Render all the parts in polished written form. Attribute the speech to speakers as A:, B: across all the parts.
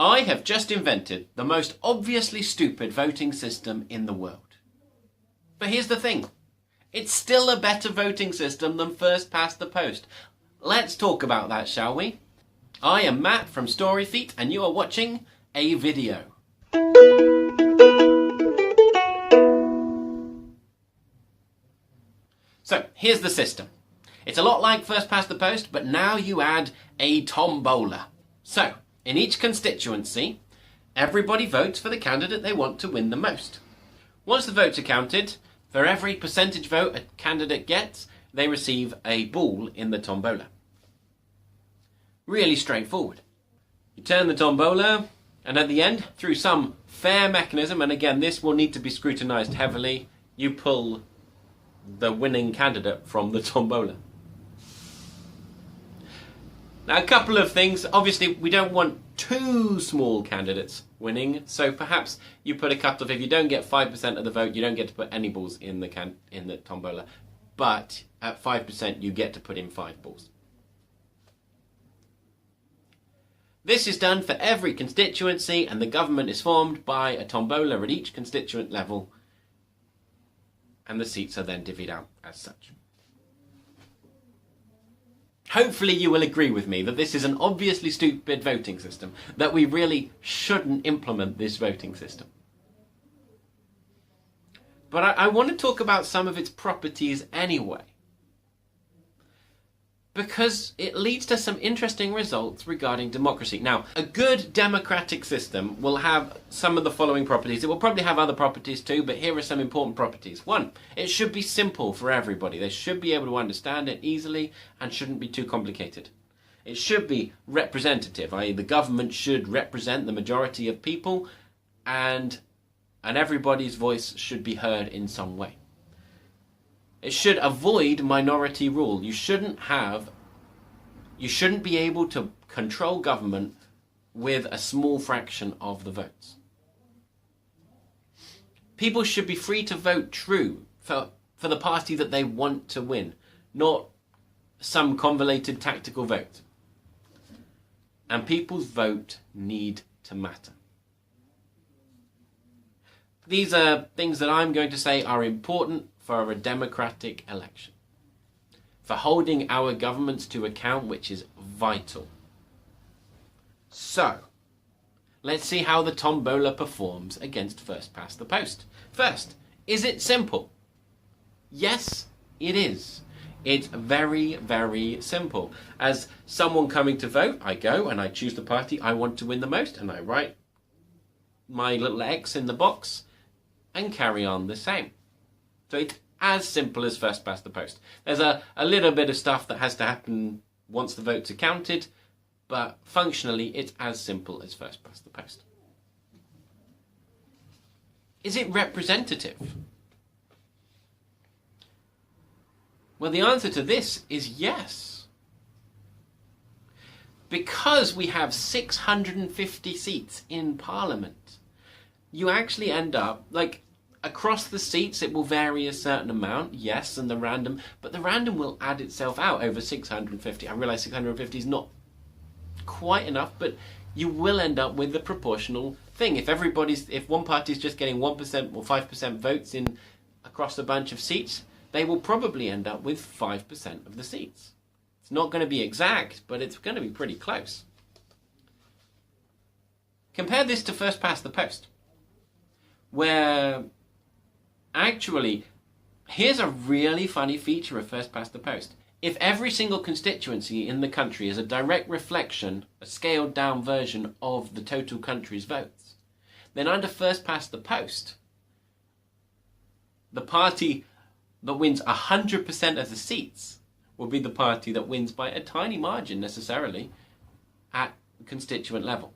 A: I have just invented the most obviously stupid voting system in the world. But here's the thing. It's still a better voting system than first past the post. Let's talk about that, shall we? I am Matt from Storyfeet, and you are watching a video. So, here's the system. It's a lot like first past the post, but now you add a tombola. So, in each constituency, everybody votes for the candidate they want to win the most. Once the votes are counted, for every percentage vote a candidate gets, they receive a ball in the tombola. Really straightforward. You turn the tombola, and at the end, through some fair mechanism, and again this will need to be scrutinised heavily, you pull the winning candidate from the tombola. Now, a couple of things. Obviously, we don't want too small candidates winning, so perhaps you put a couple of, if you don't get 5% of the vote, you don't get to put any balls in the tombola, but at 5% you get to put in 5 balls. This is done for every constituency, and the government is formed by a tombola at each constituent level, and the seats are then divvied out as such. Hopefully you will agree with me that this is an obviously stupid voting system, that we really shouldn't implement this voting system. But I want to talk about some of its properties anyway, because it leads to some interesting results regarding democracy. Now, a good democratic system will have some of the following properties. It will probably have other properties too, but here are some important properties. 1, it should be simple for everybody. They should be able to understand it easily and shouldn't be too complicated. It should be representative, i.e. the government should represent the majority of people, and everybody's voice should be heard in some way. It should avoid minority rule. You shouldn't be able to control government with a small fraction of the votes. People should be free to vote true for the party that they want to win, not some convoluted tactical vote. And people's vote need to matter. These are things that I'm going to say are important for a democratic election, for holding our governments to account, which is vital. So, let's see how the tombola performs against first past the post. First, is it simple? Yes, it is. It's very, very simple. As someone coming to vote, I go and I choose the party I want to win the most, and I write my little X in the box and carry on the same. So it's as simple as first past the post. There's a little bit of stuff that has to happen once the votes are counted, but functionally it's as simple as first past the post. Is it representative? Well, the answer to this is yes. Because we have 650 seats in Parliament, you actually end up, like, across the seats it will vary a certain amount, yes, and but the random will add itself out over 650. I realise 650 is not quite enough, but you will end up with the proportional thing. If one party is just getting 1% or 5% votes in across a bunch of seats, they will probably end up with 5% of the seats. It's not going to be exact, but it's going to be pretty close. Compare this to first past the post, where actually, here's a really funny feature of first past the post. If every single constituency in the country is a direct reflection, a scaled down version of the total country's votes, then under first past the post, the party that wins 100% of the seats will be the party that wins by a tiny margin necessarily at constituent level.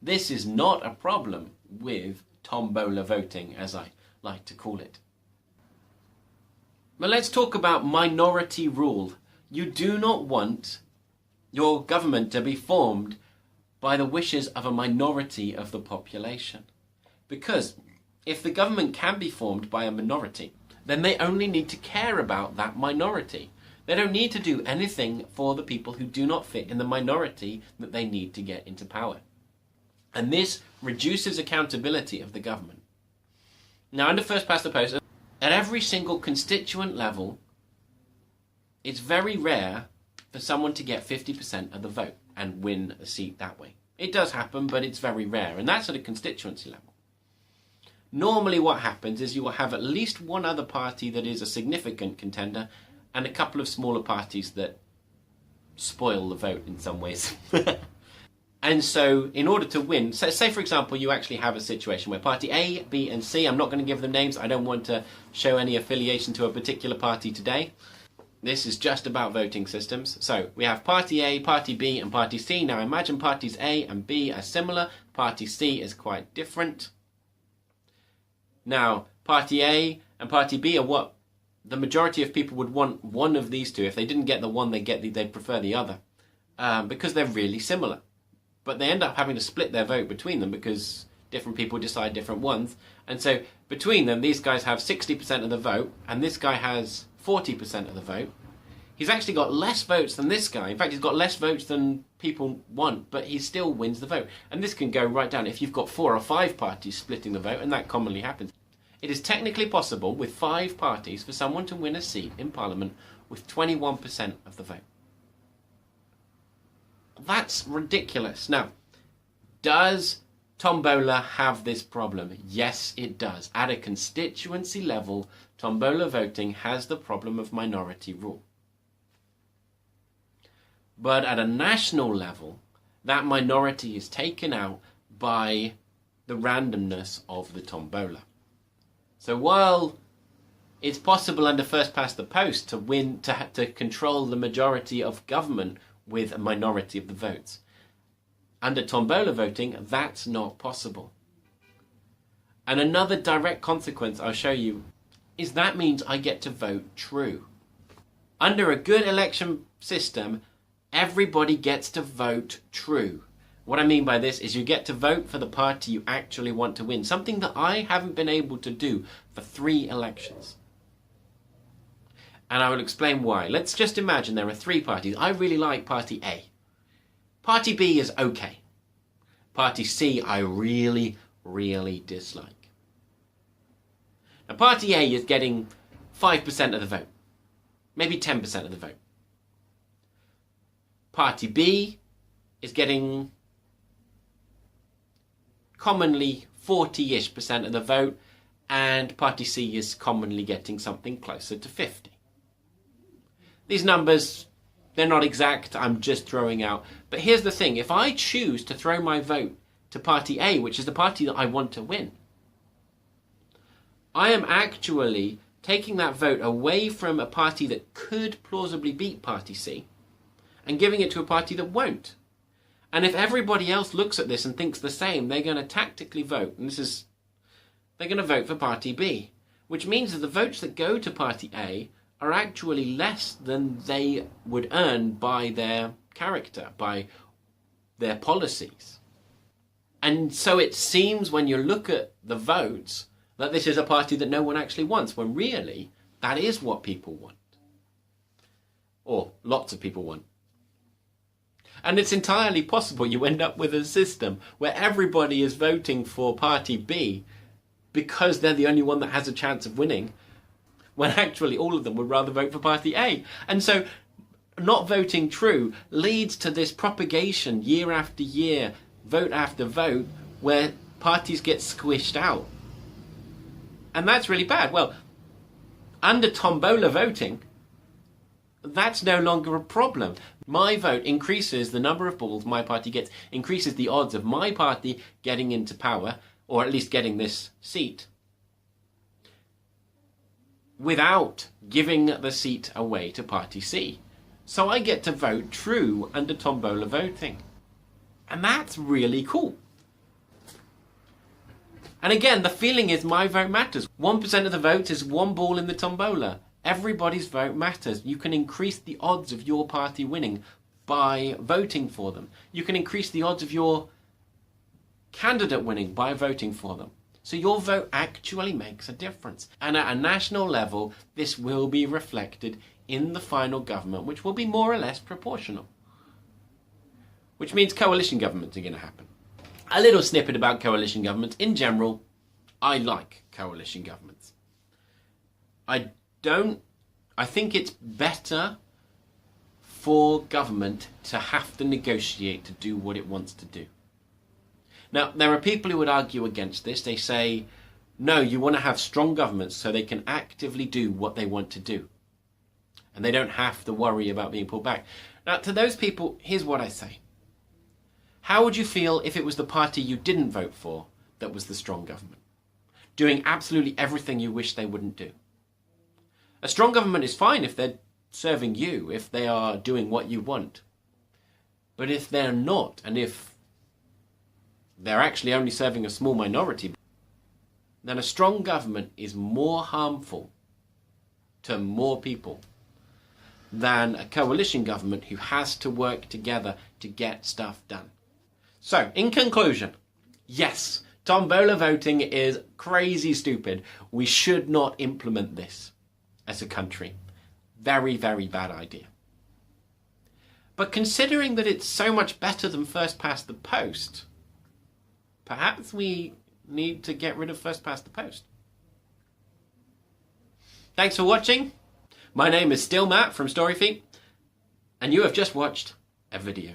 A: This is not a problem with tombola voting, as I like to call it. But let's talk about minority rule. You do not want your government to be formed by the wishes of a minority of the population. Because if the government can be formed by a minority, then they only need to care about that minority. They don't need to do anything for the people who do not fit in the minority that they need to get into power. And this reduces accountability of the government. Now, under first past the post, at every single constituent level, it's very rare for someone to get 50% of the vote and win a seat that way. It does happen, but it's very rare, and that's at a constituency level. Normally what happens is you will have at least one other party that is a significant contender and a couple of smaller parties that spoil the vote in some ways. And so in order to win, so say for example you actually have a situation where party A, B and C, I'm not going to give them names, I don't want to show any affiliation to a particular party today. This is just about voting systems. So we have party A, party B and party C. Now imagine parties A and B are similar, party C is quite different. Now party A and party B are what the majority of people would want one of these two. If they didn't get the one, they'd prefer the other, because they're really similar. But they end up having to split their vote between them because different people decide different ones. And so between them, these guys have 60% of the vote, and this guy has 40% of the vote. He's actually got less votes than this guy. In fact, he's got less votes than people want, but he still wins the vote. And this can go right down if you've got 4 or 5 parties splitting the vote, and that commonly happens. It is technically possible with 5 parties for someone to win a seat in Parliament with 21% of the vote. That's ridiculous. Now, does tombola have this problem? Yes, it does. At a constituency level, tombola voting has the problem of minority rule. But at a national level, that minority is taken out by the randomness of the tombola. So while it's possible under first past the post to win, to control the majority of government with a minority of the votes, under tombola voting, that's not possible. And another direct consequence I'll show you is that means I get to vote true. Under a good election system, everybody gets to vote true. What I mean by this is you get to vote for the party you actually want to win, something that I haven't been able to do for 3 elections. And I will explain why. Let's just imagine there are 3 parties. I really like party A. Party B is okay. Party C I really, really dislike. Now party A is getting 5% of the vote. Maybe 10% of the vote. Party B is getting commonly 40-ish% of the vote, and party C is commonly getting something closer to 50. These numbers, they're not exact, I'm just throwing out. But here's the thing, if I choose to throw my vote to party A, which is the party that I want to win, I am actually taking that vote away from a party that could plausibly beat party C and giving it to a party that won't. And if everybody else looks at this and thinks the same, they're going to tactically vote, and they're going to vote for party B, which means that the votes that go to party A are actually less than they would earn by their character, by their policies. And so it seems when you look at the votes that this is a party that no one actually wants, when really that is what people want. Or lots of people want. And it's entirely possible you end up with a system where everybody is voting for party B because they're the only one that has a chance of winning, when actually all of them would rather vote for party A. And so not voting true leads to this propagation year after year, vote after vote, where parties get squished out. And that's really bad. Well, under tombola voting, that's no longer a problem. My vote increases the number of balls my party gets, increases the odds of my party getting into power, or at least getting this seat, without giving the seat away to party C. So I get to vote true under tombola voting. And that's really cool. And again, the feeling is my vote matters. 1% of the vote is 1 ball in the tombola. Everybody's vote matters. You can increase the odds of your party winning by voting for them. You can increase the odds of your candidate winning by voting for them. So your vote actually makes a difference. And at a national level, this will be reflected in the final government, which will be more or less proportional. Which means coalition governments are going to happen. A little snippet about coalition governments. In general, I like coalition governments. I think it's better for government to have to negotiate to do what it wants to do. Now, there are people who would argue against this. They say, no, you want to have strong governments so they can actively do what they want to do. And they don't have to worry about being pulled back. Now, to those people, here's what I say. How would you feel if it was the party you didn't vote for that was the strong government, doing absolutely everything you wish they wouldn't do? A strong government is fine if they're serving you, if they are doing what you want. But if they're not, and if they're actually only serving a small minority, then a strong government is more harmful to more people than a coalition government who has to work together to get stuff done. So, in conclusion, yes, tombola voting is crazy stupid. We should not implement this as a country. Very, very bad idea. But considering that it's so much better than first past the post, perhaps we need to get rid of first past the post. Thanks for watching. My name is still Matt from Storyfeet, and you have just watched a video.